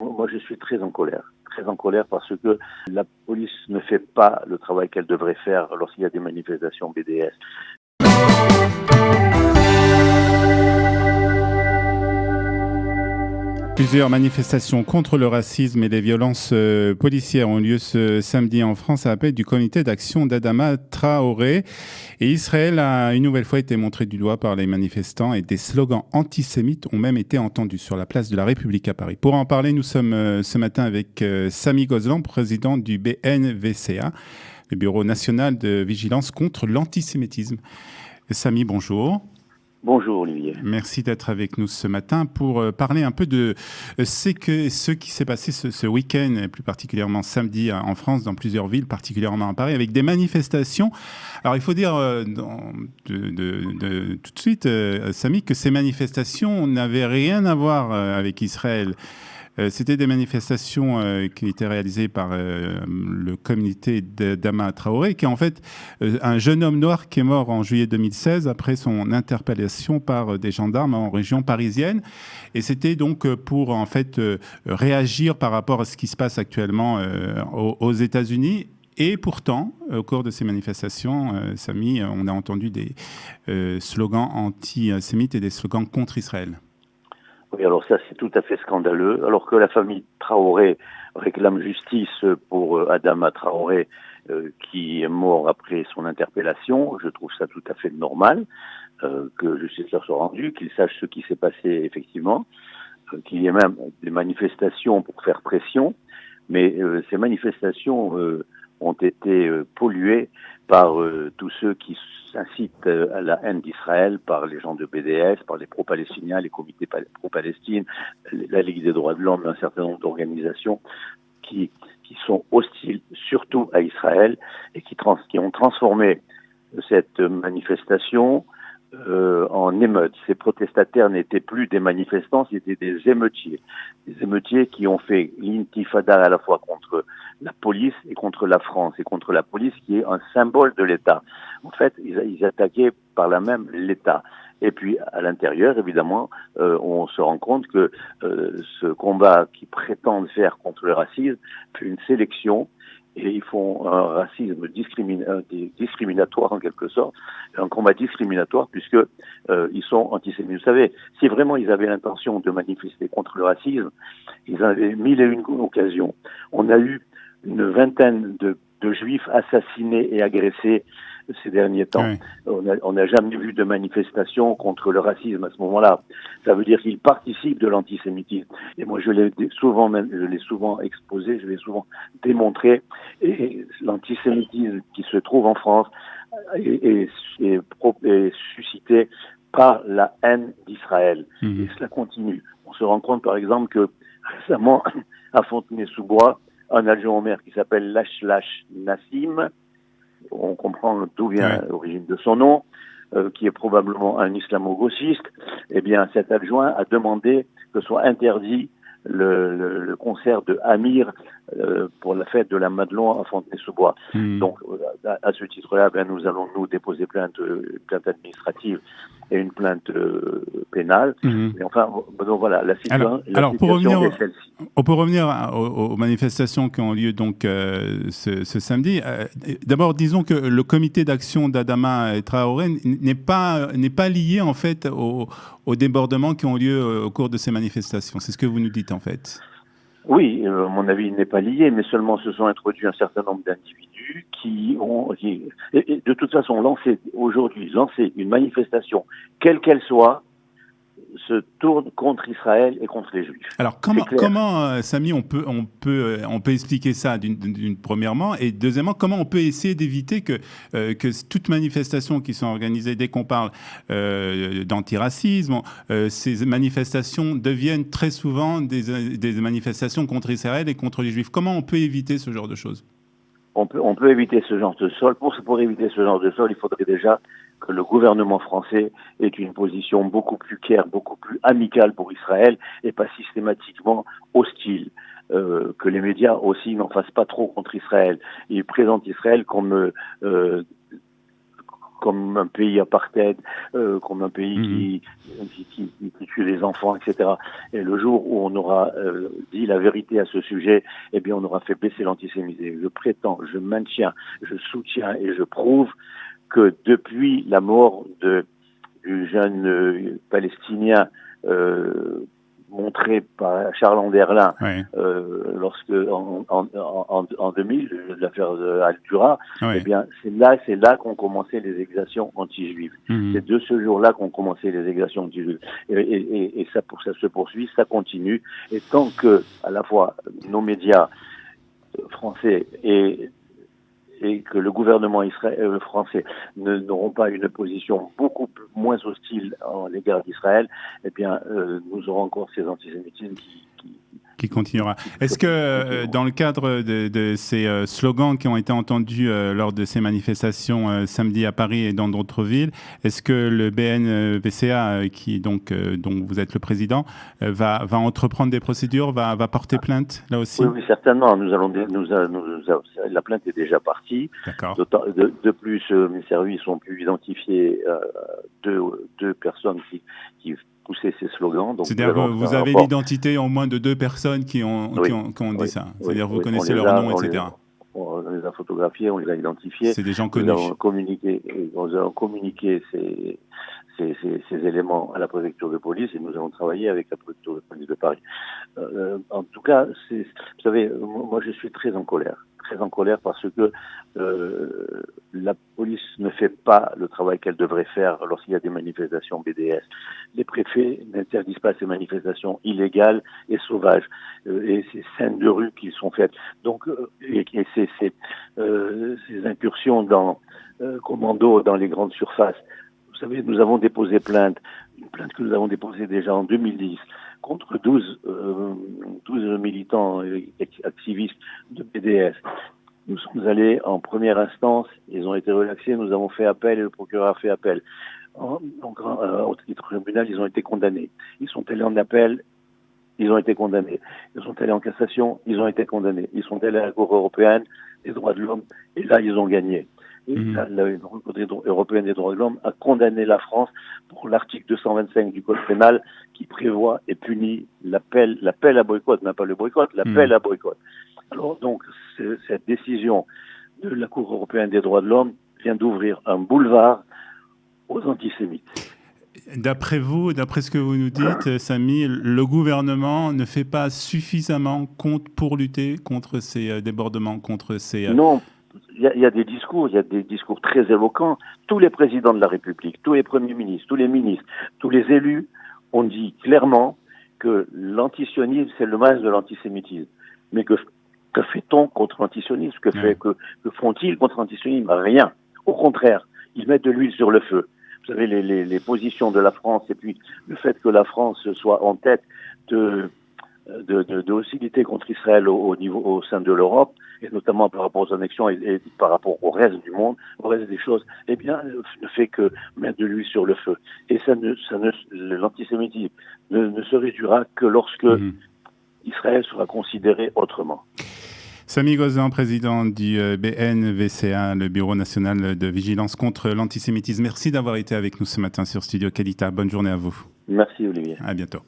Moi, je suis très en colère parce que la police ne fait pas le travail qu'elle devrait faire lorsqu'il y a des manifestations BDS. Plusieurs manifestations contre le racisme et les violences policières ont lieu ce samedi en France à l'appel du comité d'action d'Adama Traoré. Et Israël a une nouvelle fois été montré du doigt par les manifestants et des slogans antisémites ont même été entendus sur la place de la République à Paris. Pour en parler, nous sommes ce matin avec Samy Gozlan, président du BNVCA, le Bureau national de vigilance contre l'antisémitisme. Samy, bonjour. Bonjour Olivier. Merci d'être avec nous ce matin pour parler un peu de ce qui s'est passé ce week-end, plus particulièrement samedi en France, dans plusieurs villes, particulièrement à Paris, avec des manifestations. Alors il faut dire tout de suite, Samy, que ces manifestations n'avaient rien à voir avec Israël. C'était des manifestations qui étaient réalisées par le comité d'Adama Traoré, qui est en fait un jeune homme noir qui est mort en juillet 2016 après son interpellation par des gendarmes en région parisienne. Et c'était donc pour en fait réagir par rapport à ce qui se passe actuellement aux États-Unis. Et pourtant, au cours de ces manifestations, Samy, on a entendu des slogans antisémites et des slogans contre Israël. Oui, alors ça c'est tout à fait scandaleux. Alors que la famille Traoré réclame justice pour Adama Traoré qui est mort après son interpellation, je trouve ça tout à fait normal que justice leur soit rendue, qu'ils sachent ce qui s'est passé effectivement, qu'il y ait même des manifestations pour faire pression, mais ces manifestations ont été polluées par tous ceux qui s'incitent à la haine d'Israël, par les gens de BDS, par les pro-palestiniens, les comités pro-Palestine, la Ligue des droits de l'homme, un certain nombre d'organisations qui sont hostiles surtout à Israël et qui ont transformé cette manifestation en émeute. Ces protestataires n'étaient plus des manifestants, c'était des émeutiers. Des émeutiers qui ont fait l'intifada à la fois contre la police et contre la France, et contre la police qui est un symbole de l'État. En fait, ils attaquaient par là même l'État. Et puis, à l'intérieur, évidemment, on se rend compte que ce combat qu'ils prétendent faire contre le racisme fait une sélection. Et ils font un racisme discriminatoire en quelque sorte, un combat discriminatoire puisque ils sont antisémites. Vous savez, si vraiment ils avaient l'intention de manifester contre le racisme, ils avaient 1001 occasions. On a eu une vingtaine de juifs assassinés et agressés ces derniers temps. Oui. On n'a jamais vu de manifestation contre le racisme à ce moment-là. Ça veut dire qu'ils participent de l'antisémitisme. Et moi, je l'ai souvent exposé, je l'ai souvent démontré. Et l'antisémitisme qui se trouve en France est suscité par la haine d'Israël. Mmh. Et cela continue. On se rend compte, par exemple, que récemment, à Fontenay-sous-Bois, un adjoint au maire qui s'appelle Lach Nassim, on comprend d'où vient l'origine de son nom, qui est probablement un islamo-gauchiste, eh bien cet adjoint a demandé que soit interdit le concert de Amir pour la fête de la Madelon à Fontenay-sous-Bois. Mmh. Donc à ce titre-là, nous allons nous déposer plainte administrative et une plainte pénale. Mmh. Et enfin, donc voilà, la situation est celle-ci. On peut revenir aux manifestations qui ont lieu donc ce samedi. D'abord, disons que le comité d'action d'Adama Traoré n'est pas lié en fait aux débordements qui ont lieu au cours de ces manifestations. C'est ce que vous nous dites en fait. Oui, à mon avis, il n'est pas lié, mais seulement se sont introduits un certain nombre d'individus qui de toute façon, lancer une manifestation, quelle qu'elle soit, se tourne contre Israël et contre les Juifs. Alors comment Samy, on peut expliquer ça premièrement, et deuxièmement, comment on peut essayer d'éviter que toutes manifestations qui sont organisées, dès qu'on parle d'antiracisme, ces manifestations deviennent très souvent des manifestations contre Israël et contre les Juifs. Comment on peut éviter ce genre de choses ? On peut éviter ce genre de sol. Pour éviter ce genre de sol, il faudrait déjà que le gouvernement français ait une position beaucoup plus claire, beaucoup plus amicale pour Israël et pas systématiquement hostile. Que les médias aussi n'en fassent pas trop contre Israël. Ils présentent Israël comme comme un pays apartheid, comme un pays qui tue les enfants, etc. Et le jour où on aura dit la vérité à ce sujet, eh bien, on aura fait baisser l'antisémitisme. Je prétends, je maintiens, je soutiens et je prouve que depuis la mort du jeune Palestinien montré par Charles Anderlin lorsque en 2000, l'affaire Al-Dura, eh bien c'est là qu'ont commencé les exactions anti-juives. C'est de ce jour-là qu'ont commencé les exactions anti-juives. Et ça se poursuit, ça continue. Et tant que à la fois nos médias français et que le gouvernement français n'auront pas une position beaucoup moins hostile à l'égard d'Israël, eh bien, nous aurons encore ces antisémitismes qui continuera. Est-ce que dans le cadre de ces slogans qui ont été entendus lors de ces manifestations samedi à Paris et dans d'autres villes, est-ce que le BNVCA, dont vous êtes le président, va entreprendre des procédures, va porter plainte là aussi? Oui, certainement. La plainte est déjà partie. D'accord. De plus, mes services ont pu identifier deux personnes qui pousser ces slogans. C'est-à-dire que vous avez l'identité en moins de 2 personnes qui ont dit ça. C'est-à-dire que vous connaissez leur nom, etc. On les a photographiés, on les a identifiés. C'est des gens connus. Nous avons communiqué ces éléments à la préfecture de police et nous allons travailler avec la préfecture de police de Paris. En tout cas, vous savez, moi je suis très en colère parce que la police ne fait pas le travail qu'elle devrait faire lorsqu'il y a des manifestations BDS. Les préfets n'interdisent pas ces manifestations illégales et sauvages et ces scènes de rue qui sont faites. Donc, ces incursions commando dans les grandes surfaces. Vous savez, nous avons déposé une plainte que nous avons déposée déjà en 2010 contre 12 militants activistes de BDS. Nous sommes allés en première instance, ils ont été relaxés, nous avons fait appel et le procureur a fait appel. Au tribunal, ils ont été condamnés. Ils sont allés en appel, ils ont été condamnés. Ils sont allés en cassation, ils ont été condamnés. Ils sont allés à la Cour européenne des droits de l'homme et là, ils ont gagné. La Cour européenne des droits de l'homme a condamné la France pour l'article 225 du Code pénal qui prévoit et punit l'appel à boycott, pas le boycott, l'appel à boycott. Alors donc, cette décision de la Cour européenne des droits de l'homme vient d'ouvrir un boulevard aux antisémites. D'après vous, d'après ce que vous nous dites, Samy, le gouvernement ne fait pas suffisamment pour lutter contre ces débordements, contre ces... Non. Il y a des discours très éloquents. Tous les présidents de la République, tous les premiers ministres, tous les ministres, tous les élus ont dit clairement que l'antisionisme, c'est le mal de l'antisémitisme. Mais que fait-on contre l'antisionisme? Que font-ils contre l'antisionisme? Rien. Au contraire, ils mettent de l'huile sur le feu. Vous savez, les positions de la France et puis le fait que la France soit en tête de hostilité contre Israël au sein de l'Europe, et notamment par rapport aux annexions et par rapport au reste du monde, au reste des choses, eh bien, ne fait que mettre de l'huile sur le feu. Et l'antisémitisme ne se réduira que lorsque Israël sera considéré autrement. Samy Gozan, président du BNVCA, le Bureau national de vigilance contre l'antisémitisme. Merci d'avoir été avec nous ce matin sur Studio Qualité. Bonne journée à vous. Merci Olivier. À bientôt.